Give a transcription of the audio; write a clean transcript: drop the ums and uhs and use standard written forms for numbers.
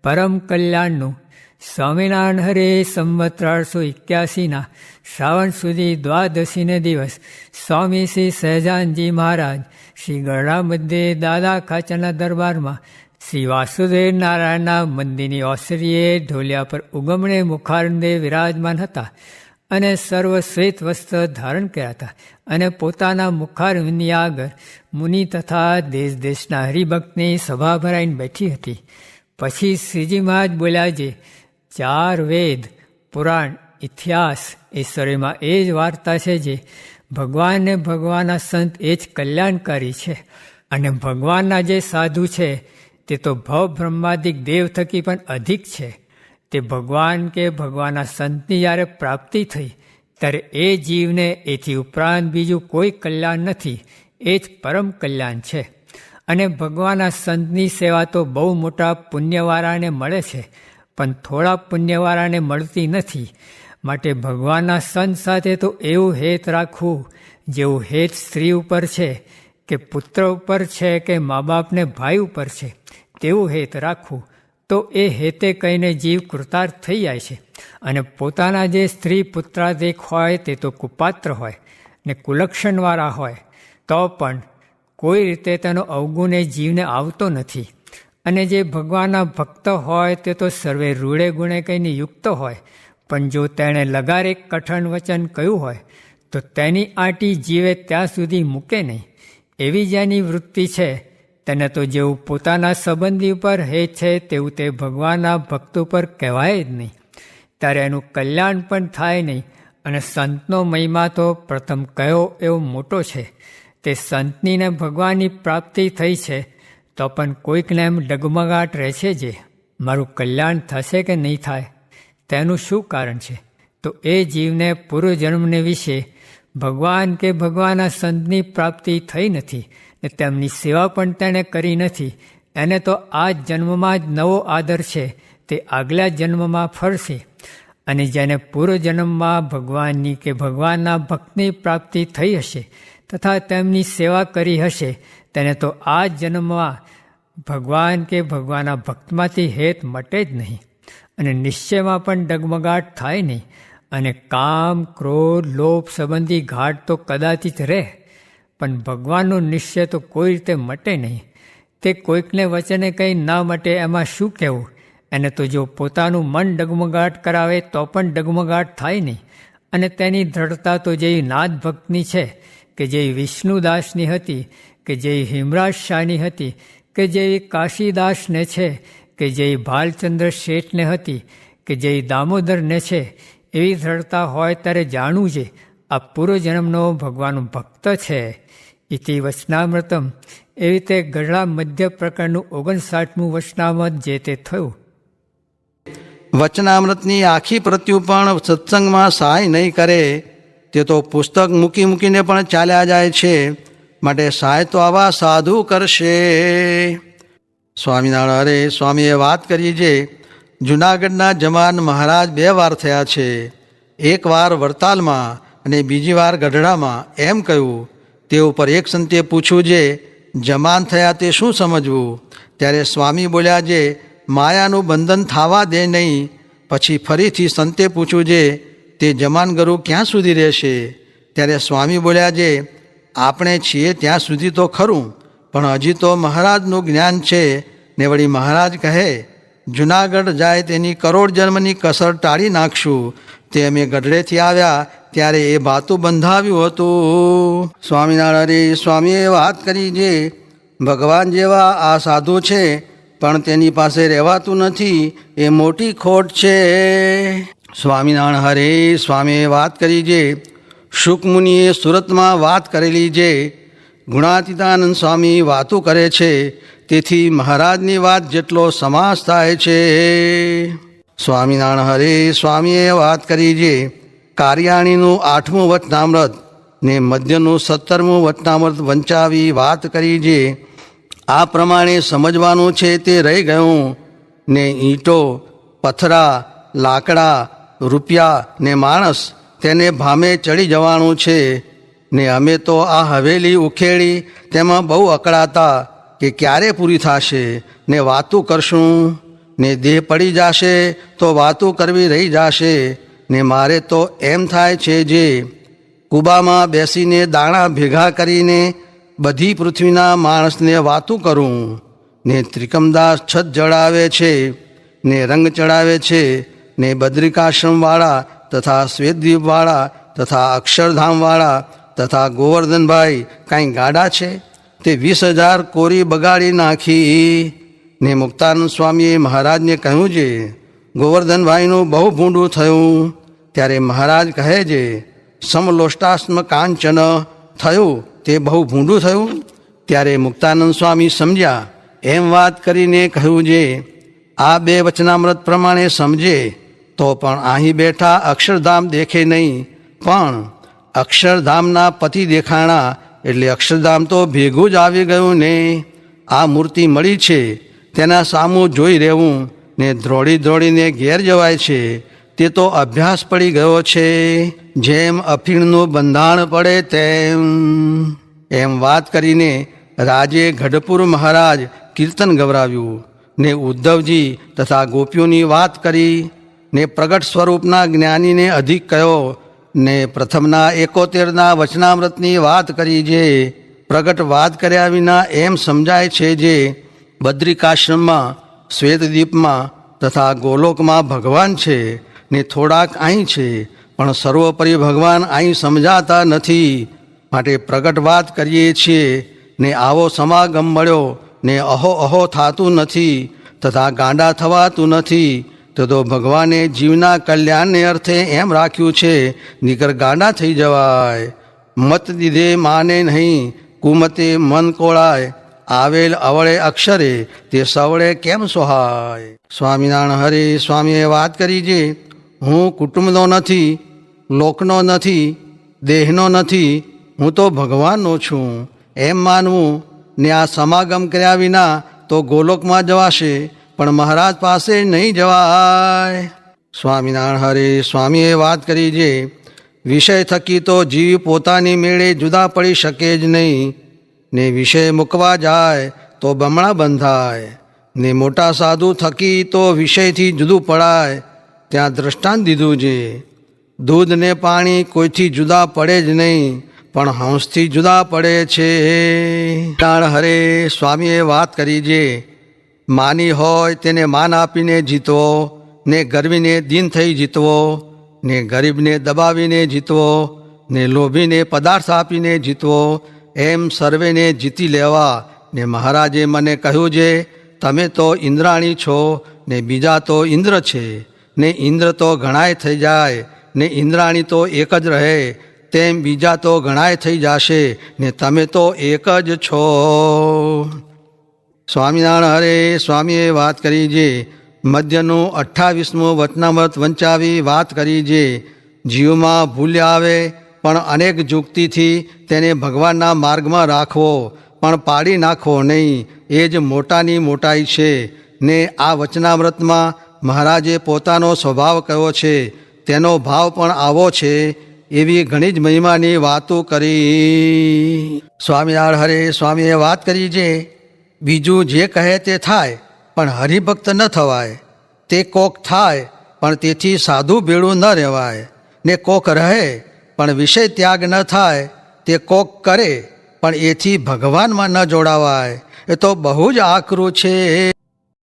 પરમ કલ્યાણનું સ્વામિનારાયણ હરે સંવત 1881 શ્રાવણ સુધી દ્વાદશીને દિવસ સ્વામી શ્રી સહજાનજી મહારાજ શ્રી ગરડા મધ્યે દાદા ખાચરના દરબારમાં શ્રી વાસુદેવ નારાયણના મંદિરની ઓસરીએ ઢોલિયા પર ઉગમણે મુખારંદે વિરાજમાન હતા અને સર્વ શ્વેત વસ્ત્ર ધારણ કર્યા હતા અને પોતાના મુખારવિંદની આગળ મુનિ તથા દેશ દેશના હરિભક્તની સભા ભરાઈને બેઠી હતી. પછી શ્રીજી મહારાજ બોલ્યા છે, 4 વેદ, પુરાણ, ઇતિહાસ, ઈશ્વરીમાં એ જ વાર્તા છે જે ભગવાન ને ભગવાનના સંત એ જ કલ્યાણકારી છે. અને ભગવાનના જે સાધુ છે તે તો ભવ બ્રહ્માદિક દેવ થકી પણ અધિક છે. તે ભગવાન કે ભગવાનના સંતની જ્યારે પ્રાપ્તિ થઈ ત્યારે એ જીવને એથી ઉપરાંત બીજું કોઈ કલ્યાણ નથી, એ જ પરમ કલ્યાણ છે. અને ભગવાનના સંતની સેવા તો બહુ મોટા પુણ્યવાળાને મળે છે, પણ થોડા પુણ્યવાળાને મળતી નથી. માટે ભગવાનના સંત સાથે તો એવું હેત રાખવું જેવું હેત સ્ત્રી ઉપર છે કે પુત્ર ઉપર છે કે મા બાપને ભાઈ ઉપર છે તેવું હેત રાખવું, તો એ હેતે કહીને જીવ કૃતાર્થ થઈ જાય છે. અને પોતાના જે સ્ત્રી પુત્રાધિક હોય તે તો કુપાત્ર હોય ને કુલક્ષણવાળા હોય તો પણ કોઈ રીતે તેનો અવગુણ એ જીવને આવતો નથી. અને જે ભગવાનના ભક્ત હોય તે તો સર્વે રૂડે ગુણે કહીને યુક્ત હોય, પણ જો તેણે લગારે કઠણ વચન કહ્યું હોય તો તેની આંટી જીવે ત્યાં સુધી મૂકે નહીં. એવી જેની વૃત્તિ છે તેને તો જેવું પોતાના સંબંધી ઉપર હેત છે તેવું તે ભગવાનના ભક્ત ઉપર કહેવાય જ નહીં. ત્યારે એનું કલ્યાણ પણ થાય નહીં. અને સંતનો મહિમા તો પ્રથમ કયો એવો મોટો છે. તે સંતનીને ભગવાનની પ્રાપ્તિ થઈ છે તો પણ કોઈકને એમ ડગમગાટ રહે છે જે મારું કલ્યાણ થશે કે નહીં થાય, તેનું શું કારણ છે? તો એ જીવને પૂર્વજન્મને વિશે ભગવાન કે ભગવાનના સંતની પ્રાપ્તિ થઈ નથી ને તેમની સેવા પણ તેણે કરી નથી. એને તો આ જન્મમાં જ નવો આદર છે, તે આગલા જન્મમાં ફરશે. અને જેને પૂર્વજન્મમાં ભગવાનની કે ભગવાનના ભક્તની પ્રાપ્તિ થઈ હશે તથા તેમની સેવા કરી હશે તેને તો આ જન્મમાં ભગવાન કે ભગવાનના ભક્તમાંથી હેત મટે જ નહીં. અને નિશ્ચયમાં પણ ડગમગાટ થાય નહીં. અને કામ, ક્રોધ, લોભ સંબંધી ઘાટ તો કદાચિત રહે, પણ ભગવાનનો નિશ્ચય તો કોઈ રીતે મટે નહીં. તે કોઈકને વચને કંઈ ના મટે એમાં શું કહેવું? એને તો જો પોતાનું મન ડગમગાટ કરાવે તો પણ ડગમગાટ થાય નહીં. અને તેની દ્રઢતા તો જેવી નાથ ભક્તની છે કે જેવી વિષ્ણુદાસની હતી, કે જેવી હિમરાજ શાહની હતી, કે જેવી કાશીદાસને છે, કે જેવી ભાલચંદ્ર શેઠને હતી, કે જેવી દામોદરને છે, એવી દ્રઢતા હોય ત્યારે જાણવું છે આ પૂર્વજન્મનો ભગવાનનો ભક્ત છે. ઇતિ વચનામૃતમ. એવી રીતે ગઢડા મધ્ય પ્રકરણનું 59મું વચનામૃત જે તે થયું. વચનામૃતની આખી પ્રત્યુ પણ સત્સંગમાં સહાય નહીં કરે તે તો પુસ્તક મૂકી મૂકીને પણ ચાલ્યા જાય છે. માટે સહાય તો આવા સાધુ કરશે. સ્વામિનારાયણ હરે સ્વામીએ વાત કરી છે, જૂનાગઢના જમાન મહારાજ 2 વાર થયા છે. એક વાર વડતાલમાં અને બીજી વાર ગઢડામાં એમ કહ્યું. તે ઉપર એક સંતે પૂછ્યું છે, જમાન થયા તે શું સમજવું? ત્યારે સ્વામી બોલ્યા છે, માયાનું બંધન થવા દે નહીં. પછી ફરીથી સંતે પૂછ્યું છે, તે જમાનગરુ ક્યાં સુધી રહેશે? ત્યારે સ્વામી બોલ્યા છે, આપણે છીએ ત્યાં સુધી તો ખરું, પણ હજી તો મહારાજનું જ્ઞાન છે. ને વળી મહારાજ કહે, જૂનાગઢ જાય તેની કરોડ જન્મની કસર ટાળી નાખશું. તે અમે ગઢડેથી આવ્યા ત્યારે એ ભાતું બંધાવ્યું હતું. સ્વામિનારાયણ સ્વામીએ વાત કરી છે, ભગવાન જેવા આ સાધુ છે પણ તેની પાસે રહેવાતું નથી, એ મોટી ખોટ છે. સ્વામિનારાયણ હરે સ્વામીએ વાત કરી છે, શુકમુનિએ સુરતમાં વાત કરેલી છે. ગુણાતીતાનંદ સ્વામી વાતો કરે છે તેથી મહારાજની વાત જેટલો સમાસ થાય છે. સ્વામિનારાયણ હરે સ્વામીએ વાત કરી છે, કાર્યાણીનું 8મું વચનામૃત ને મધ્યનું 17મું વચનામૃત વંચાવી વાત કરી છે. આ પ્રમાણે સમજવાનું છે તે રહી ગયું. ને ઈંટો, પથરા, લાકડા, રૂપિયા ને માણસ તેને ભામે ચડી જવાનું છે. ને અમે તો આ હવેલી ઉખેડી તેમાં બહુ અકળાતા કે ક્યારે પૂરી થશે ને વાતું કરશું. ને દેહ પડી જશે તો વાતું કરવી રહી જશે, ને મારે તો એમ થાય છે જે કુબામાં બેસીને દાણા ભેગા કરીને બધી પૃથ્વીના માણસને વાતું કરું, ને ત્રિકમદાસ છત જડાવે છે, ને રંગ ચડાવે છે, ને બદ્રિકાશ્રમવાળા તથા શ્વેતદ્વીપવાળા તથા અક્ષરધામવાળા તથા ગોવર્ધનભાઈ કાંઈ ગાડા છે? તે 20,000 કોરી બગાડી નાખી. ને મુક્તાનંદ સ્વામીએ મહારાજને કહ્યું છે, ગોવર્ધનભાઈનું બહુ ભૂંડું થયું. ત્યારે મહારાજ કહે છે, સમલોષ્ટાસ્મ કાંચન થયું તે બહુ ભૂંડું થયું. ત્યારે મુક્તાનંદ સ્વામી સમજ્યા, એમ વાત કરીને કહ્યું છે, આ 2 વચનામૃત પ્રમાણે સમજે તો પણ અહીં બેઠા અક્ષરધામ દેખે નહીં, પણ અક્ષરધામના પતિ દેખાણા, એટલે અક્ષરધામ તો ભેગું જ આવી ગયું ને. આ મૂર્તિ મળી છે તેના સામું જોઈ રહેવું, ને દોડીને ઘેર જવાય છે તે તો અભ્યાસ પડી ગયો છે, જેમ અફીણનું બંધાણ પડે તેમ. એમ વાત કરીને રાજે ગઢપુર મહારાજ કીર્તન ગવરાવ્યું, ને ઉદ્ધવજી તથા ગોપીઓની વાત કરી, ને પ્રગટ સ્વરૂપના જ્ઞાનીને અધિક કહ્યો, ને પ્રથમના 71ના વચનામૃતની વાત કરી. જે પ્રગટ વાત કર્યા વિના એમ સમજાય છે જે બદ્રિકાશ્રમમાં, શ્વેતદ્વીપમાં તથા ગોલોકમાં ભગવાન છે, ને થોડાક અહીં છે, પણ સર્વોપરી ભગવાન અહીં સમજાતા નથી, માટે પ્રગટ વાત કરીએ છીએ. ને આવો સમાગમ મળ્યો, ને અહો થાતું નથી તથા ગાંડા થવાતું નથી, તો ભગવાને જીવના કલ્યાણને અર્થે એમ રાખ્યું છે, નીકર ગાંડા થઈ જવાય. મત દીધે માને નહીં, કુમતે મન કોળાય, આવેલ અવળે અક્ષરે તે સવળે કેમ સોહાય. સ્વામિનારાયણ હરે સ્વામીએ વાત કરી છે, હું કુટુંબનો નથી, લોકનો નથી, દેહનો નથી, હું તો ભગવાનનો છું એમ માનવું. ને આ સમાગમ કર્યા વિના તો ગોલોકમાં જવાશે, પણ મહારાજ પાસે નહીં જવાય. સ્વામિનારાયણ હરે સ્વામીએ વાત કરી છે, વિષય થકી તો જીવ પોતાની મેળે જુદા પડી શકે જ નહીં, ને વિષય મૂકવા જાય તો બમણા બંધાય, ને મોટા સાધુ થકી તો વિષયથી જુદું પડાય. ત્યાં દ્રષ્ટાંત દીધું છે, દૂધ ને પાણી કોઈથી જુદા પડે જ નહીં, પણ હંસથી જુદા પડે છે. હરે સ્વામીએ વાત કરી છે, માની હોય તેને માન આપીને જીતવો, ને ગરવીને દીન થઈ જીતવો, ને ગરીબને દબાવીને જીતવો, ને લોભીને પદાર્થ આપીને જીતવો, એમ સર્વેને જીતી લેવા. ને મહારાજે મને કહ્યું છે, તમે તો ઇન્દ્રાણી છો, ને બીજા તો ઇન્દ્ર છે, ને ઇન્દ્ર તો ઘણાય થઈ જાય, ને ઇન્દ્રાણી તો એક જ રહે, તેમ બીજા તો ઘણાય થઈ જશે, ને તમે તો એક જ છો. સ્વામિનારાયણ હરે સ્વામીએ વાત કરી છે, મધ્યનું 28મું વચનામૃત વંચાવી વાત કરી છે, જીવમાં ભૂલ્યા આવે પણ અનેક યુક્તિથી તેને ભગવાનના માર્ગમાં રાખવો, પણ પાડી નાખવો નહીં, એ જ મોટાની મોટાઈ છે. ને આ વચનામૃતમાં મહારાજે પોતાનો સ્વભાવ કયો છે તેનો ભાવ પણ આવો છે, એવી ઘણી જ મહિમાની વાતો કરી. સ્વામિનારાયણ હરે સ્વામીએ વાત કરી છે, બીજું જે કહે તે થાય પણ હરિભક્ત ન થવાય, તે કોક થાય પણ તેથી સાધુ ભેળું ન રહેવાય, ને કોક રહે પણ વિષય ત્યાગ ન થાય, તે કોક કરે પણ એથી ભગવાનમાં ન જોડાવાય. એ તો બહુ જ આકરું છે.